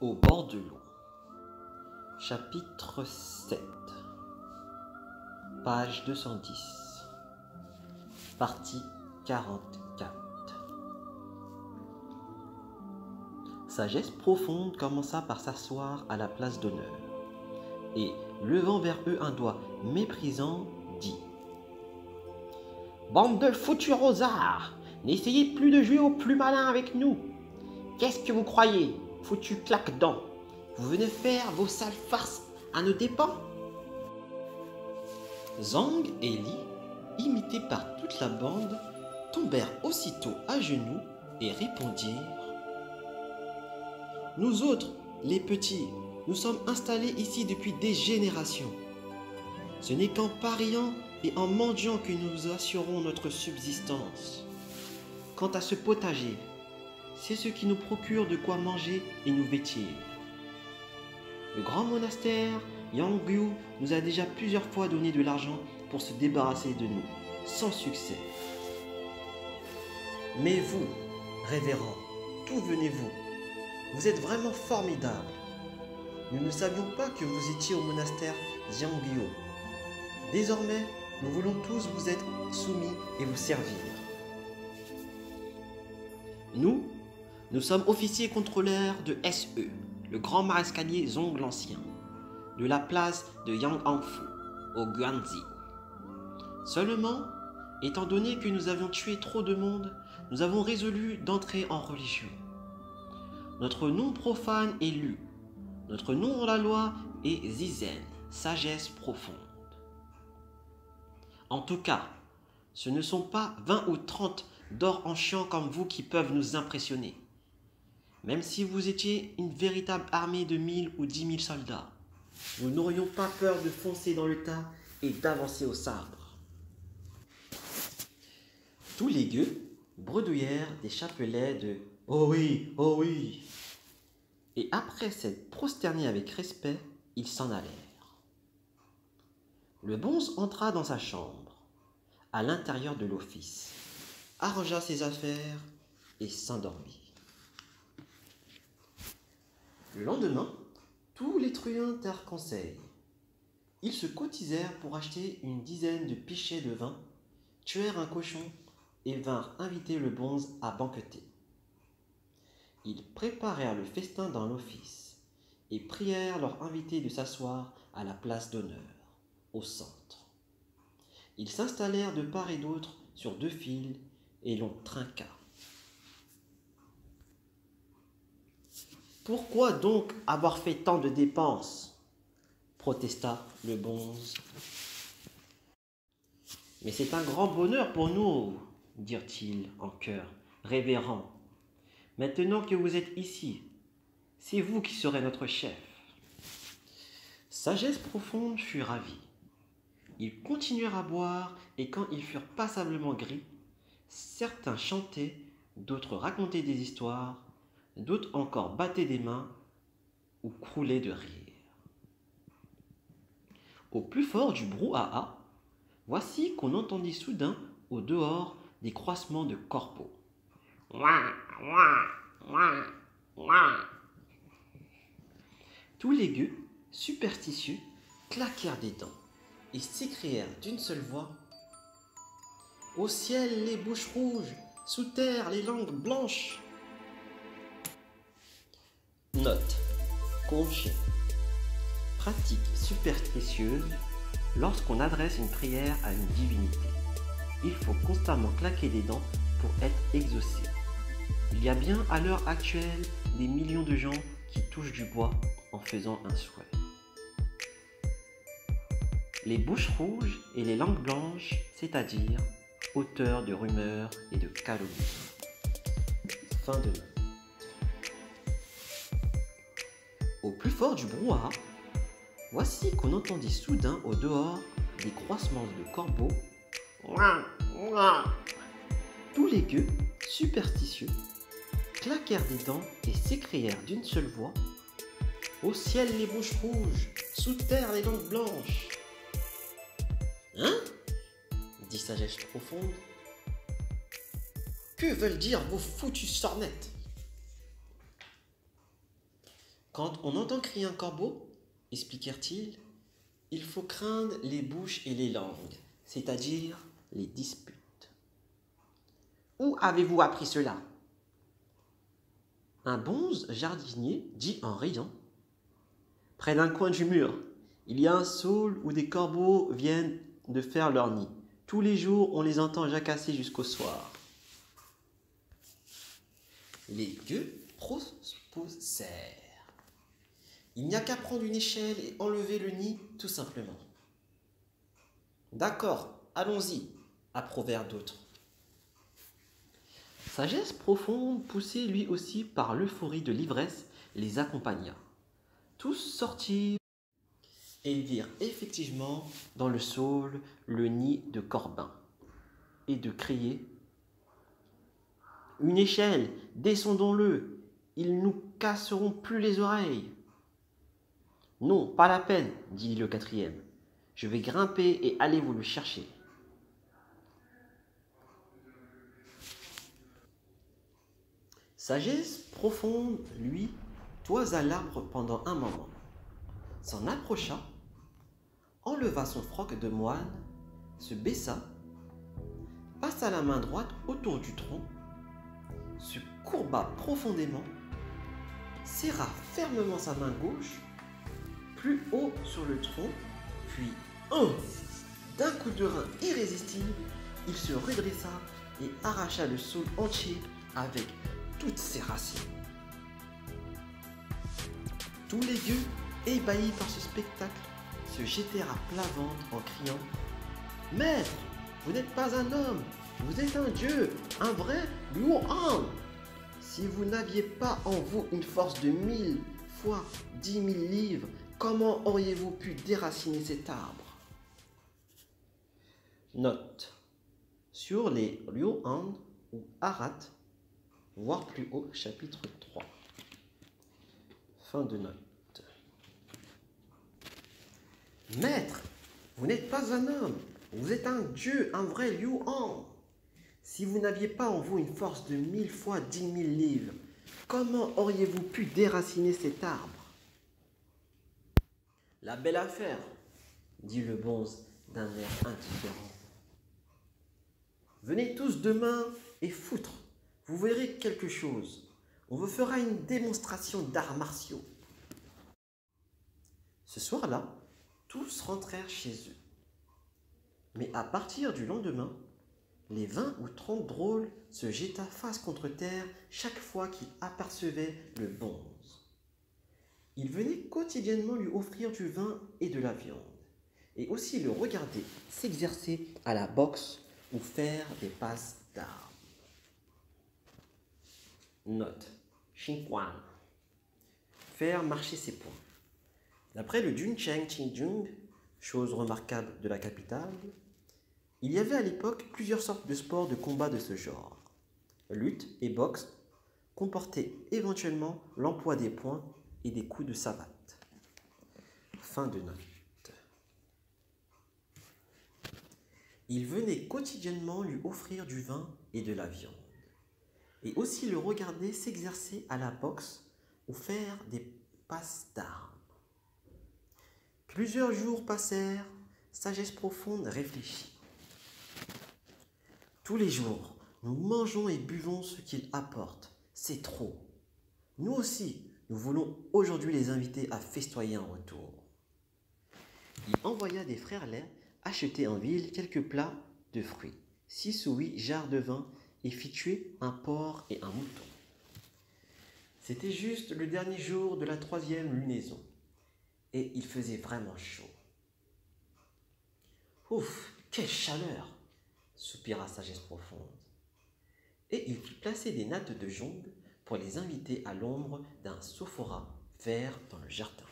Au bord de l'eau. Chapitre 7. Page 210. Partie 44. Sagesse profonde commença par s'asseoir à la place d'honneur, et, levant vers eux un doigt méprisant, dit : « Bande de foutus rosards, n'essayez plus de jouer au plus malin avec nous. Qu'est-ce que vous croyez, foutus claque-dents? Vous venez faire vos sales farces à nos dépens ?» Zhang et Li, imités par toute la bande, tombèrent aussitôt à genoux et répondirent : « Nous autres, les petits, nous sommes installés ici depuis des générations. Ce n'est qu'en pariant et en mendiant que nous assurons notre subsistance. Quant à ce potager, c'est ce qui nous procure de quoi manger et nous vêtir. Le grand monastère Yangyu nous a déjà plusieurs fois donné de l'argent pour se débarrasser de nous, sans succès. Mais vous, révérends, d'où venez-vous? Vous êtes vraiment formidables. Nous ne savions pas que vous étiez au monastère Xiangyo. Désormais, nous voulons tous vous être soumis et vous servir. Nous sommes officiers contrôleurs de SE, le grand marescalier Zong l'Ancien, de la place de Yang'anfu, au Guanzi. Seulement, étant donné que nous avions tué trop de monde, nous avons résolu d'entrer en religion. Notre nom profane est Lu. Notre nom dans la loi est Zizen, sagesse profonde. En tout cas, ce ne sont pas 20 ou 30 d'or en chiant comme vous qui peuvent nous impressionner. Même si vous étiez une véritable armée de 1000 ou 10 000 soldats, nous n'aurions pas peur de foncer dans le tas et d'avancer au sabre. Tous les gueux bredouillèrent des chapelets de « Oh oui, oh oui !» Et après s'être prosternés avec respect, ils s'en allèrent. Le bonze entra dans sa chambre, à l'intérieur de l'office, arrangea ses affaires et s'endormit. Le lendemain, tous les truands tinrent conseil. Ils se cotisèrent pour acheter une dizaine de pichets de vin, tuèrent un cochon et vinrent inviter le bonze à banqueter. Ils préparèrent le festin dans l'office et prièrent leur invité de s'asseoir à la place d'honneur, au centre. Ils s'installèrent de part et d'autre sur 2 fils et l'on trinqua. « Pourquoi donc avoir fait tant de dépenses ?» protesta le bonze. « Mais c'est un grand bonheur pour nous, » dirent-ils en chœur, révérend. « Maintenant que vous êtes ici, c'est vous qui serez notre chef. » Sagesse profonde fut ravi. Ils continuèrent à boire et quand ils furent passablement gris, certains chantaient, d'autres racontaient des histoires, d'autres encore battaient des mains ou croulaient de rire. Au plus fort du brouhaha, voici qu'on entendit soudain au dehors des croissements de corbeaux. Tous les gueux, superstitieux, claquèrent des dents et s'écrièrent d'une seule voix : « Au ciel les bouches rouges, sous terre les langues blanches !» Note. Congé. Pratique superstitieuse lorsqu'on adresse une prière à une divinité. Il faut constamment claquer des dents pour être exaucé. Il y a bien à l'heure actuelle des millions de gens qui touchent du bois en faisant un souhait. Les bouches rouges et les langues blanches, c'est-à-dire auteurs de rumeurs et de calomnies. Fin de note. Au plus fort du brouhaha, voici qu'on entendit soudain au dehors des croissements de corbeaux. Tous les gueux, superstitieux, claquèrent des dents et s'écrièrent d'une seule voix : « Au ciel les bouches rouges, sous terre les langues blanches !» Hein ? dit Sagesse profonde. Que veulent dire vos foutues sornettes ? Quand on entend crier un corbeau, expliquèrent-ils, il faut craindre les bouches et les langues, c'est-à-dire les disputes. Où avez-vous appris cela? Un bonze jardinier dit en riant. Près d'un coin du mur, il y a un saule où des corbeaux viennent de faire leur nid. Tous les jours, on les entend jacasser jusqu'au soir. Les gueux proposèrent. Il n'y a qu'à prendre une échelle et enlever le nid, tout simplement. D'accord, allons-y, approuvèrent d'autres. Sagesse profonde, poussée lui aussi par l'euphorie de l'ivresse, les accompagna. Tous sortirent et virent effectivement dans le saule le nid de Corbin, et de crier « Une échelle, descendons-le, ils nous casseront plus les oreilles !» Non, pas la peine, dit le quatrième. Je vais grimper et aller vous le chercher. Sagesse profonde, lui, toisa l'arbre pendant un moment, s'en approcha, enleva son froc de moine, se baissa, passa la main droite autour du tronc, se courba profondément, serra fermement sa main gauche, plus haut sur le tronc, puis d'un coup de rein irrésistible, il se redressa et arracha le saule entier avec toutes ses racines. Tous les gueux, ébahis par ce spectacle, se jetèrent à plat ventre en criant « Maître, vous n'êtes pas un homme, vous êtes un dieu, un vrai Luohan. Si vous n'aviez pas en vous une force de 1000 fois 10 000 livres, comment auriez-vous pu déraciner cet arbre ?» Note. Sur les Luohan ou Arat, voir plus haut, chapitre 3. Fin de note. Maître, vous n'êtes pas un homme, vous êtes un dieu, un vrai Luohan. Si vous n'aviez pas en vous une force de 1000 fois 10 000 livres, comment auriez-vous pu déraciner cet arbre? La belle affaire, dit le bonze d'un air indifférent. Venez tous demain et foutre, vous verrez quelque chose. On vous fera une démonstration d'arts martiaux. Ce soir-là, tous rentrèrent chez eux. Mais à partir du lendemain, les 20 ou 30 drôles se jeta face contre terre chaque fois qu'ils apercevaient le bonze. Ils venaient quotidiennement lui offrir du vin et de la viande, et aussi le regarder s'exercer à la boxe ou faire des passes d'armes. Note. Xingquan. Faire marcher ses poings. D'après le Duncheng Qingjung, chose remarquable de la capitale, il y avait à l'époque plusieurs sortes de sports de combat de ce genre. Lutte et boxe comportaient éventuellement l'emploi des poings et des coups de savate. Fin de note. Il venait quotidiennement lui offrir du vin et de la viande, et aussi le regarder s'exercer à la boxe ou faire des passes d'armes. Plusieurs jours passèrent, Sagesse profonde réfléchit. Tous les jours, nous mangeons et buvons ce qu'il apporte. C'est trop. Nous aussi, nous voulons aujourd'hui les inviter à festoyer en retour. Il envoya des frères laids acheter en ville quelques plats de fruits, 6 ou 8 jarres de vin et fit tuer un porc et un mouton. C'était juste le dernier jour de la 3e lunaison et il faisait vraiment chaud. Ouf, quelle chaleur! Soupira Sagesse profonde. Et il fit placer des nattes de jonc pour les inviter à l'ombre d'un sophora vert dans le jardin.